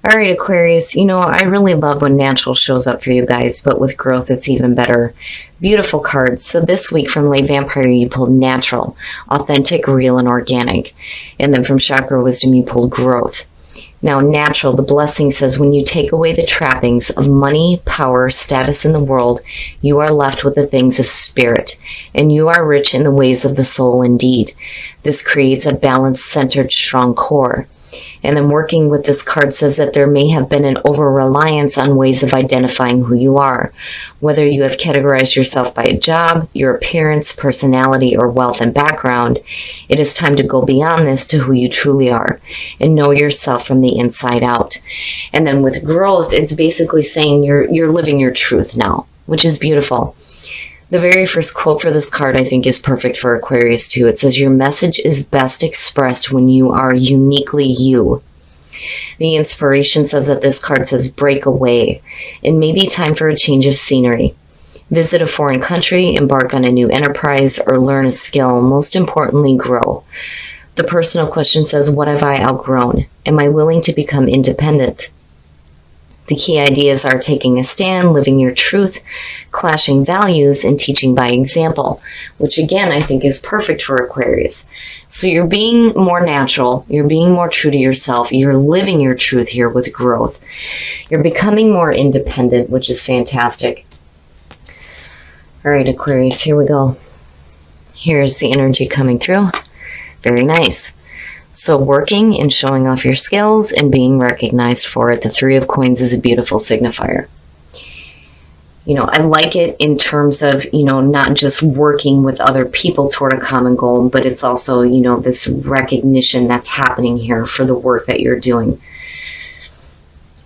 All right, Aquarius, I really love when natural shows up for you guys, but with growth, it's even better. Beautiful cards. So this week from Late Vampire, you pulled natural, authentic, real, and organic. And then from Chakra Wisdom, you pulled growth. Now, natural, the blessing says, when you take away the trappings of money, power, status in the world, you are left with the things of spirit, and you are rich in the ways of the soul indeed. This creates a balanced, centered, strong core. And then working with this card says that there may have been an over-reliance on ways of identifying who you are. Whether you have categorized yourself by a job, your appearance, personality, or wealth and background, it is time to go beyond this to who you truly are and know yourself from the inside out. And then with growth, it's basically saying you're living your truth now, which is beautiful. The very first quote for this card, I think, is perfect for Aquarius too. It says, your message is best expressed when you are uniquely you. The inspiration says that this card says, break away. It may be time for a change of scenery. Visit a foreign country, embark on a new enterprise, or learn a skill. Most importantly, grow. The personal question says, what have I outgrown? Am I willing to become independent? The key ideas are taking a stand, living your truth, clashing values, and teaching by example, which again, I think is perfect for Aquarius. So you're being more natural, you're being more true to yourself, you're living your truth here with growth. You're becoming more independent, which is fantastic. All right, Aquarius, here we go. Here's the energy coming through. Very nice. So working and showing off your skills and being recognized for it. The Three of Coins is a beautiful signifier. I like it in terms of, not just working with other people toward a common goal, but it's also, this recognition that's happening here for the work that you're doing.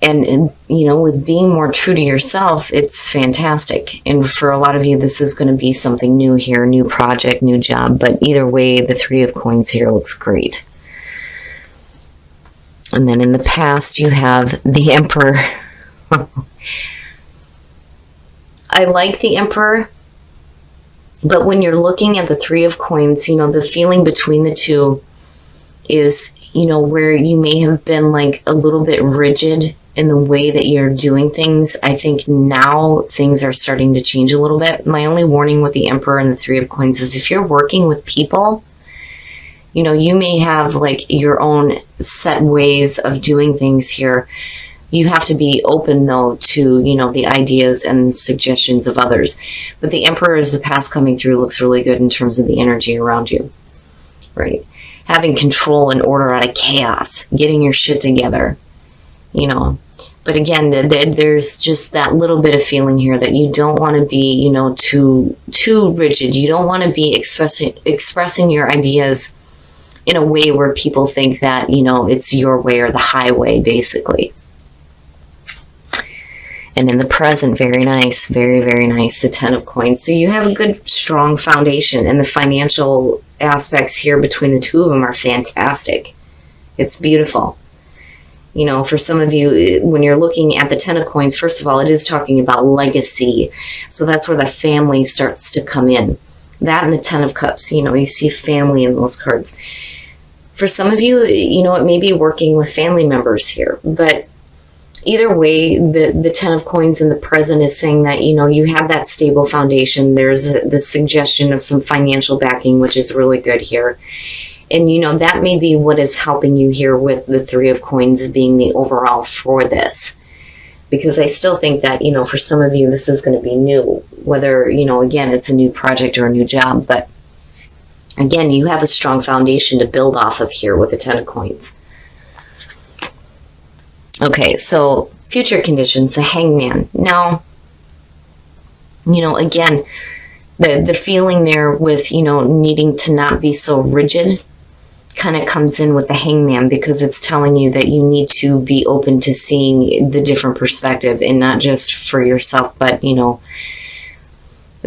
And with being more true to yourself, it's fantastic. And for a lot of you, this is going to be something new here, new project, new job. But either way, the Three of Coins here looks great. And then in the past, you have the Emperor. I like the Emperor, but when you're looking at the Three of Coins, the feeling between the two is, where you may have been like a little bit rigid in the way that you're doing things. I think now things are starting to change a little bit. My only warning with the Emperor and the Three of Coins is if you're working with people, you may have like your own set ways of doing things here. You have to be open though to, the ideas and suggestions of others. But the Emperor is the past coming through, looks really good in terms of the energy around you, right? Having control and order out of chaos, getting your shit together, But again, there's just that little bit of feeling here that you don't want to be, too rigid. You don't want to be expressing your ideas in a way where people think that, it's your way or the highway, basically. And in the present, very nice, very, very nice, the Ten of Coins. So you have a good, strong foundation, and the financial aspects here between the two of them are fantastic. It's beautiful. For some of you, when you're looking at the Ten of Coins, first of all, it is talking about legacy. So that's where the family starts to come in. That and the Ten of Cups, you see family in those cards. For some of you, it may be working with family members here, but either way, the Ten of Coins in the present is saying that, you have that stable foundation. There's the suggestion of some financial backing, which is really good here. And, that may be what is helping you here with the Three of Coins being the overall for this. Because I still think that, for some of you, this is going to be new. Whether, again, it's a new project or a new job, but again, you have a strong foundation to build off of here with the Ten of Coins. Okay, so future conditions, the Hangman. Now, again, the feeling there with, needing to not be so rigid kind of comes in with the Hangman, because it's telling you that you need to be open to seeing the different perspective, and not just for yourself, but,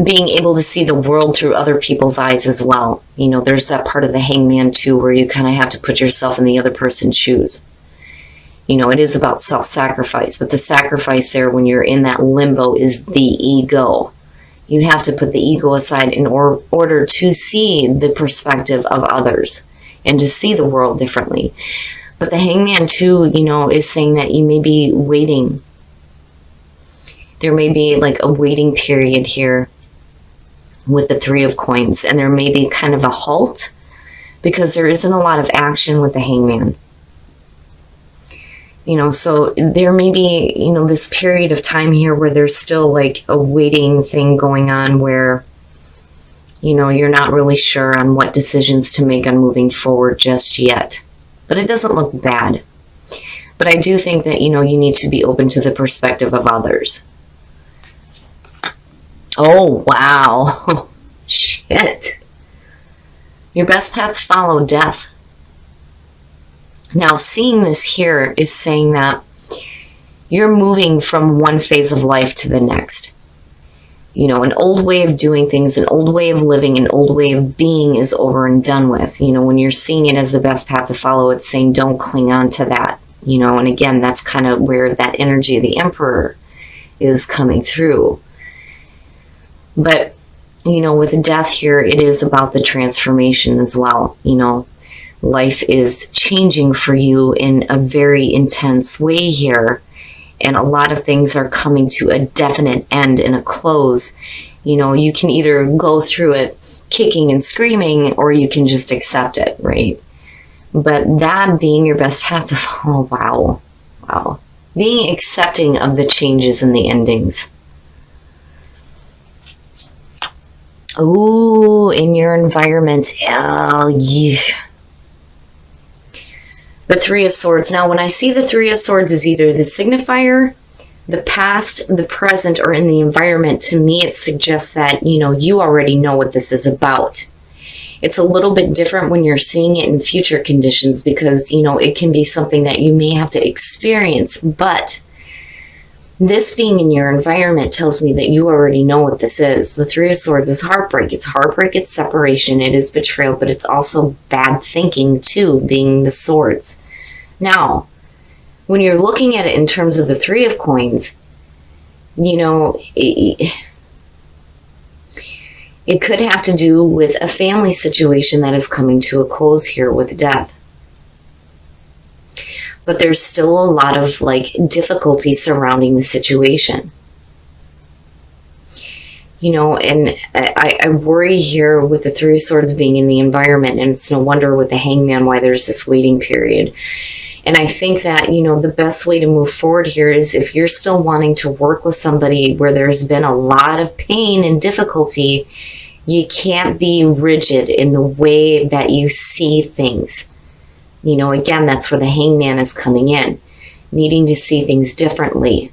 being able to see the world through other people's eyes as well. There's that part of the Hangman too, where you kind of have to put yourself in the other person's shoes. It is about self-sacrifice, but the sacrifice there when you're in that limbo is the ego. You have to put the ego aside in order to see the perspective of others and to see the world differently. But the Hangman too, is saying that you may be waiting. There may be like a waiting period here with the Three of Coins, and there may be kind of a halt because there isn't a lot of action with the Hangman. So there may be, this period of time here where there's still like a waiting thing going on where, you're not really sure on what decisions to make on moving forward just yet. But it doesn't look bad. But I do think that, you need to be open to the perspective of others. Oh, wow. Shit. Your best path to follow, death. Now, seeing this here is saying that you're moving from one phase of life to the next. An old way of doing things, an old way of living, an old way of being is over and done with. When you're seeing it as the best path to follow, it's saying don't cling on to that. And again, that's kind of where that energy of the Emperor is coming through. But, with death here, it is about the transformation as well. Life is changing for you in a very intense way here. And a lot of things are coming to a definite end and a close. You can either go through it kicking and screaming, or you can just accept it, right? But that being your best path to follow, wow. Being accepting of the changes and the endings. Ooh, in your environment. Oh, yeah. The Three of Swords. Now, when I see the Three of Swords as either the signifier, the past, the present, or in the environment, to me it suggests that, you already know what this is about. It's a little bit different when you're seeing it in future conditions because, it can be something that you may have to experience. But this being in your environment tells me that you already know what this is. The Three of Swords is heartbreak. It's heartbreak, it's separation, it is betrayal, but it's also bad thinking too, being the swords. Now, when you're looking at it in terms of the Three of Coins, it could have to do with a family situation that is coming to a close here with death. But there's still a lot of difficulty surrounding the situation. And I worry here with the Three of Swords being in the environment, and it's no wonder with the Hangman why there's this waiting period. And I think that, the best way to move forward here is if you're still wanting to work with somebody where there's been a lot of pain and difficulty, you can't be rigid in the way that you see things. Again, that's where the Hangman is coming in, needing to see things differently,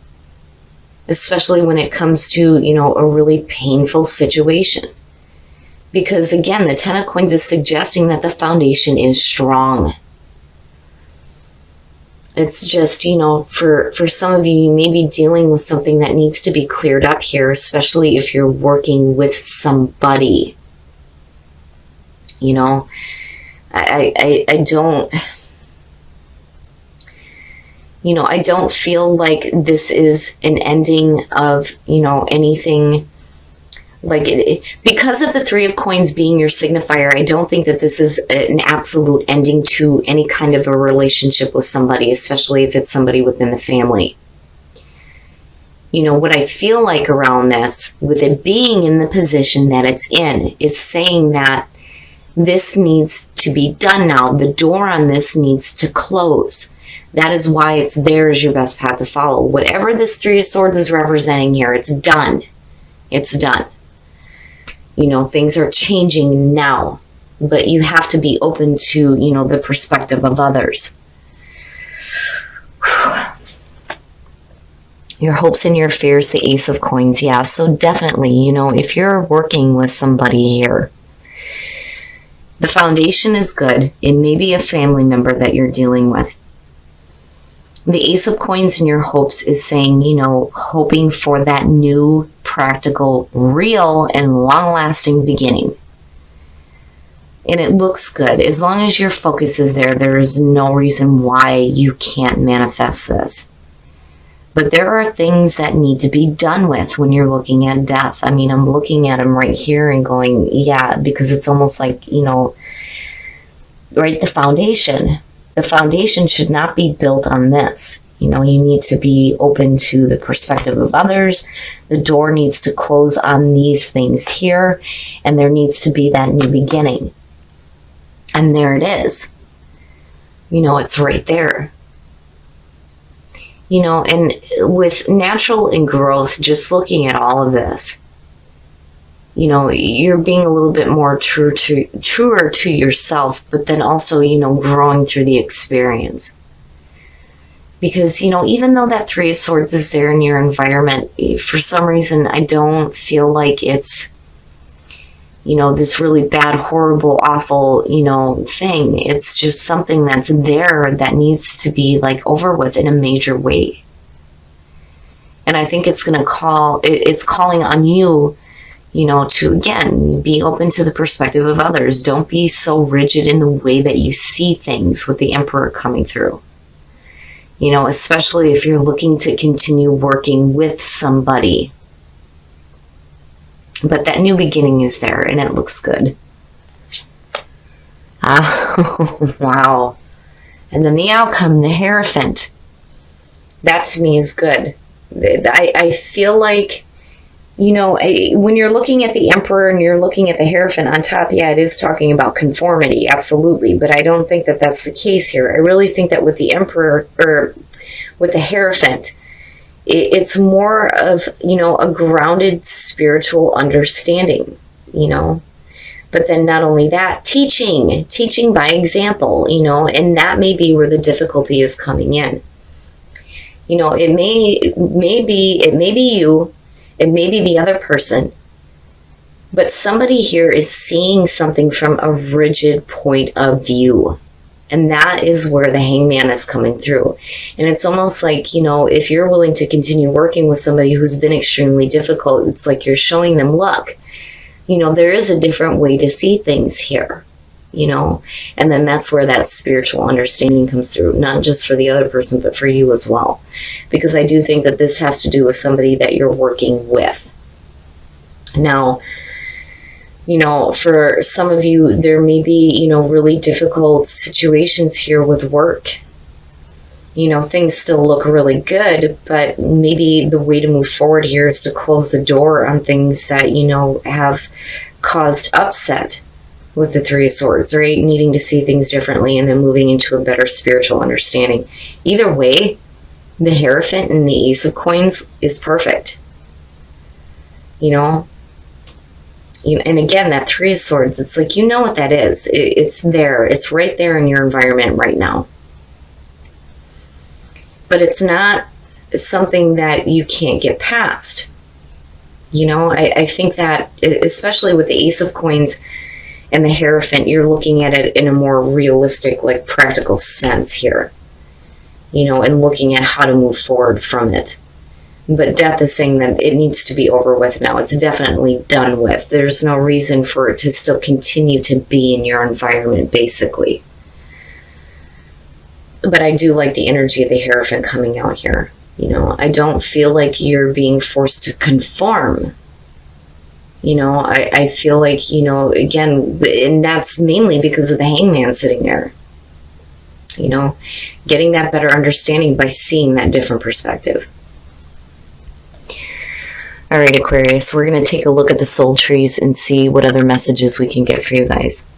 especially when it comes to, a really painful situation. Because again, the Ten of Coins is suggesting that the foundation is strong. It's just, for some of you, you may be dealing with something that needs to be cleared up here, especially if you're working with somebody. I don't feel like this is an ending of, anything like it. Because of the Three of Coins being your signifier, I don't think that this is an absolute ending to any kind of a relationship with somebody, especially if it's somebody within the family. What I feel like around this, with it being in the position that it's in, is saying that this needs to be done now. The door on this needs to close. That is why it's there as your best path to follow. Whatever this Three of Swords is representing here, it's done. It's done. Things are changing now. But you have to be open to, the perspective of others. Your hopes and your fears, the Ace of Coins. Yeah, so definitely, if you're working with somebody here, the foundation is good. It may be a family member that you're dealing with. The Ace of Coins in your hopes is saying, hoping for that new, practical, real, and long-lasting beginning. And it looks good. As long as your focus is there, there is no reason why you can't manifest this. But there are things that need to be done with when you're looking at death. I mean, I'm looking at them right here and going, yeah, because it's almost like, right, the foundation. The foundation should not be built on this. You know, you need to be open to the perspective of others. The door needs to close on these things here, and there needs to be that new beginning. And there it is. You know, it's right there. You know, and with natural and growth, just looking at all of this, you know, you're being a little bit more truer to yourself, but then also, you know, growing through the experience. Because, you know, even though that Three of Swords is there in your environment, for some reason, I don't feel like it's, you know, this really bad, horrible, awful, you know, thing. It's just something that's there that needs to be, like, over with in a major way. And I think it's calling on you, you know, to, again, be open to the perspective of others. Don't be so rigid in the way that you see things with the Emperor coming through. You know, especially if you're looking to continue working with somebody. But that new beginning is there, and it looks good. Ah, wow. And then the outcome, the Hierophant. That to me is good. I feel like, you know, when you're looking at the Emperor and you're looking at the Hierophant on top, yeah, it is talking about conformity, absolutely. But I don't think that that's the case here. I really think that with the Emperor, or with the Hierophant, it's more of, you know, a grounded spiritual understanding, you know. But then not only that, teaching by example, you know, and that may be where the difficulty is coming in. You know, it may be you, it may be the other person, but somebody here is seeing something from a rigid point of view. And that is where the Hangman is coming through. And it's almost like, you know, if you're willing to continue working with somebody who's been extremely difficult, it's like you're showing them, look, you know, there is a different way to see things here, you know. And then that's where that spiritual understanding comes through, not just for the other person, but for you as well. Because I do think that this has to do with somebody that you're working with. Now, you know, for some of you, there may be, you know, really difficult situations here with work. You know, things still look really good, but maybe the way to move forward here is to close the door on things that, you know, have caused upset with the Three of Swords, right? Needing to see things differently and then moving into a better spiritual understanding. Either way, the Hierophant and the Ace of Coins is perfect. You know? And again, that Three of Swords, it's like, you know what that is. It's there. It's right there in your environment right now. But it's not something that you can't get past. You know, I think that, especially with the Ace of Coins and the Hierophant, you're looking at it in a more realistic, like, practical sense here. You know, and looking at how to move forward from it. But Death is saying that it needs to be over with now. It's definitely done with. There's no reason for it to still continue to be in your environment, basically. But I do like the energy of the Hierophant coming out here. You know, I don't feel like you're being forced to conform. You know, I feel like, you know, again, and that's mainly because of the Hangman sitting there. You know, getting that better understanding by seeing that different perspective. All right, Aquarius, we're going to take a look at the soul trees and see what other messages we can get for you guys.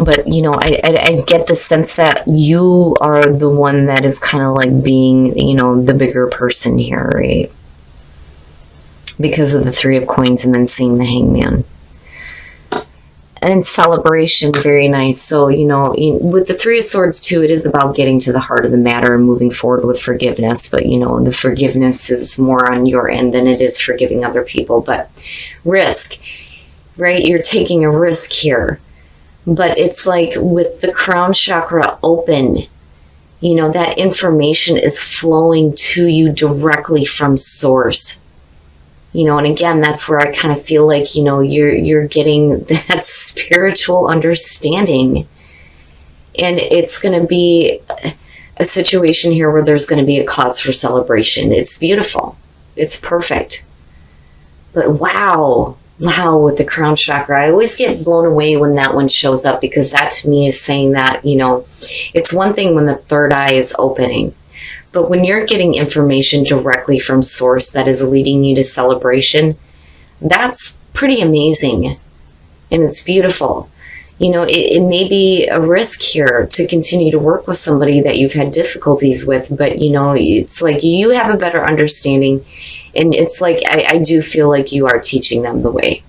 But, you know, I get the sense that you are the one that is kind of like being, you know, the bigger person here, right? Because of the Three of Coins and then seeing the Hangman. And celebration, very nice. So, you know, with the Three of Swords too, it is about getting to the heart of the matter and moving forward with forgiveness. But, you know, the forgiveness is more on your end than it is forgiving other people. But risk, right? You're taking a risk here. But it's like with the crown chakra open, you know, that information is flowing to you directly from source. You know, and again, that's where I kind of feel like, you know, you're getting that spiritual understanding. And it's going to be a situation here where there's going to be a cause for celebration. It's beautiful. It's perfect. But wow, Wow, with the crown chakra, I always get blown away when that one shows up, because that to me is saying that, it's one thing when the third eye is opening, but when you're getting information directly from source that is leading you to celebration, that's pretty amazing. And it's beautiful. It may be a risk here to continue to work with somebody that you've had difficulties with, but it's like you have a better understanding, and it's like I do feel like you are teaching them the way,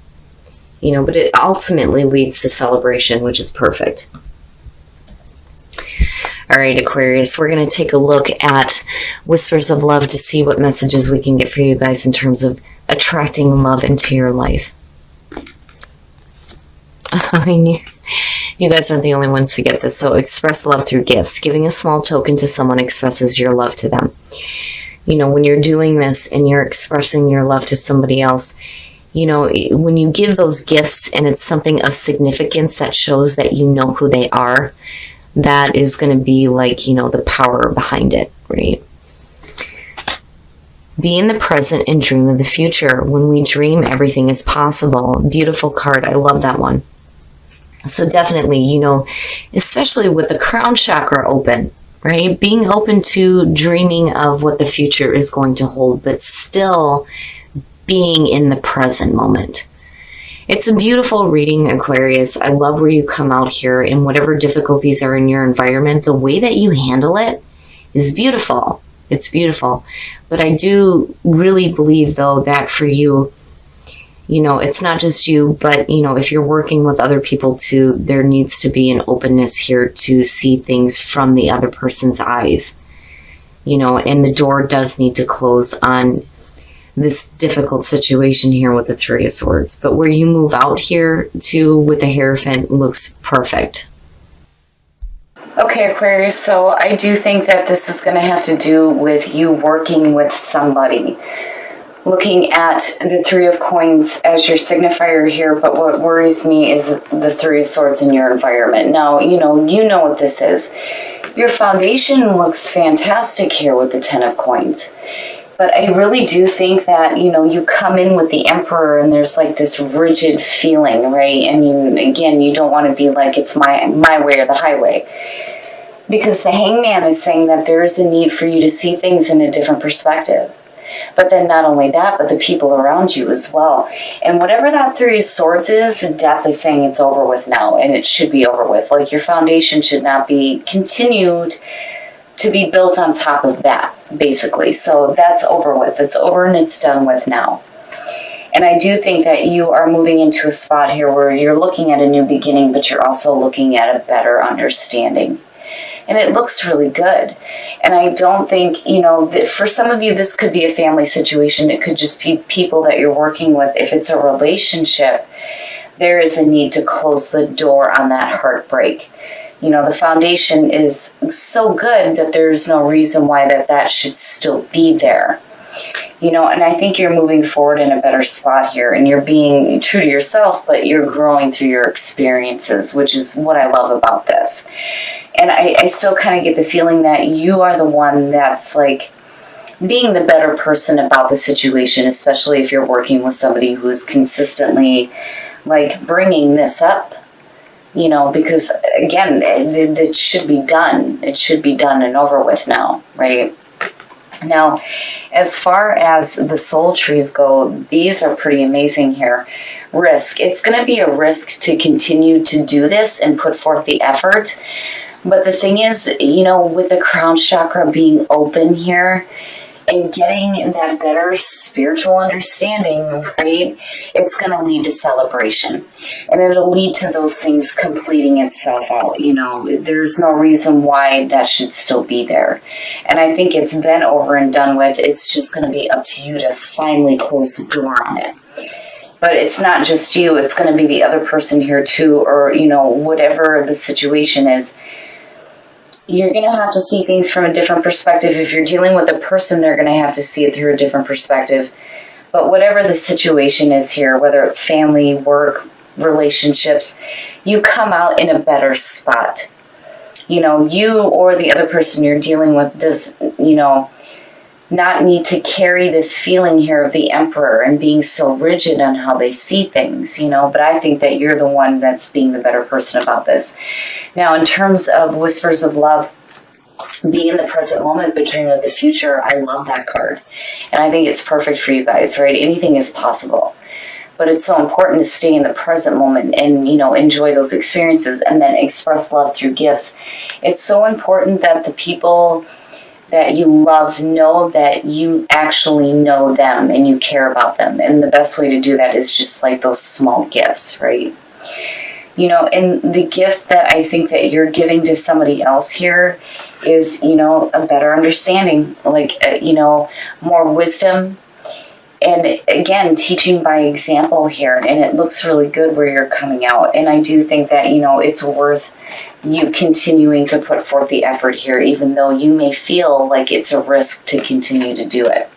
but it ultimately leads to celebration, which is perfect. All right, Aquarius, we're going to take a look at Whispers of Love to see what messages we can get for you guys in terms of attracting love into your life. You guys aren't the only ones to get this. So express love through gifts. Giving a small token to someone expresses your love to them. When you're doing this and you're expressing your love to somebody else, when you give those gifts and it's something of significance that shows that you know who they are, that is going to be like, the power behind it, right? Be in the present and dream of the future. When we dream, everything is possible. Beautiful card. I love that one. So definitely, especially with the crown chakra open, right? Being open to dreaming of what the future is going to hold, but still being in the present moment. It's a beautiful reading, Aquarius. I love where you come out here, and whatever difficulties are in your environment, the way that you handle it is beautiful. It's beautiful. But I do really believe, though, that for you, it's not just you, but, if you're working with other people too, there needs to be an openness here to see things from the other person's eyes, and the door does need to close on this difficult situation here with the Three of Swords. But where you move out here to with the Hierophant looks perfect. Okay, Aquarius, so I do think that this is going to have to do with you working with somebody. Looking at the Three of Coins as your signifier here, but what worries me is the Three of Swords in your environment. Now, you know what this is. Your foundation looks fantastic here with the Ten of Coins. But I really do think that, you come in with the Emperor and there's like this rigid feeling, right? I mean, again, you don't want to be like, it's my way or the highway. Because the Hangman is saying that there is a need for you to see things in a different perspective. But then not only that, but the people around you as well. And whatever that Three of Swords is, Death is saying it's over with now, and it should be over with. Like, your foundation should not be continued to be built on top of that, basically. So that's over with. It's over and it's done with now. And I do think that you are moving into a spot here where you're looking at a new beginning, but you're also looking at a better understanding. And it looks really good. And I don't think, that for some of you, this could be a family situation. It could just be people that you're working with. If it's a relationship, there is a need to close the door on that heartbreak. The foundation is so good that there's no reason why that should still be there. And I think you're moving forward in a better spot here, and you're being true to yourself, but you're growing through your experiences, which is what I love about this. And I still kind of get the feeling that you are the one that's like being the better person about the situation, especially if you're working with somebody who's consistently like bringing this up, because again, it should be done. It should be done and over with now, right? Now, as far as the soul trees go, these are pretty amazing here. Risk. It's going to be a risk to continue to do this and put forth the effort. But the thing is, with the crown chakra being open here and getting that better spiritual understanding, right, it's going to lead to celebration. And it'll lead to those things completing itself out. There's no reason why that should still be there. And I think it's been over and done with. It's just going to be up to you to finally close the door on it. But it's not just you. It's going to be the other person here too, or, whatever the situation is. You're going to have to see things from a different perspective. If you're dealing with a person, they're going to have to see it through a different perspective. But whatever the situation is here, whether it's family, work, relationships, you come out in a better spot. You or the other person you're dealing with does, not need to carry this feeling here of the emperor and being so rigid on how they see things, but I think that you're the one that's being the better person about this. Now, in terms of whispers of love, being in the present moment but dreaming of the future, I love that card. And I think it's perfect for you guys, right? Anything is possible. But it's so important to stay in the present moment and, enjoy those experiences and then express love through gifts. It's so important that the people that you love know that you actually know them and you care about them. And the best way to do that is just like those small gifts, right? And the gift that I think that you're giving to somebody else here is, a better understanding, more wisdom. And again, teaching by example here, and it looks really good where you're coming out. And I do think that, it's worth you continuing to put forth the effort here, even though you may feel like it's a risk to continue to do it.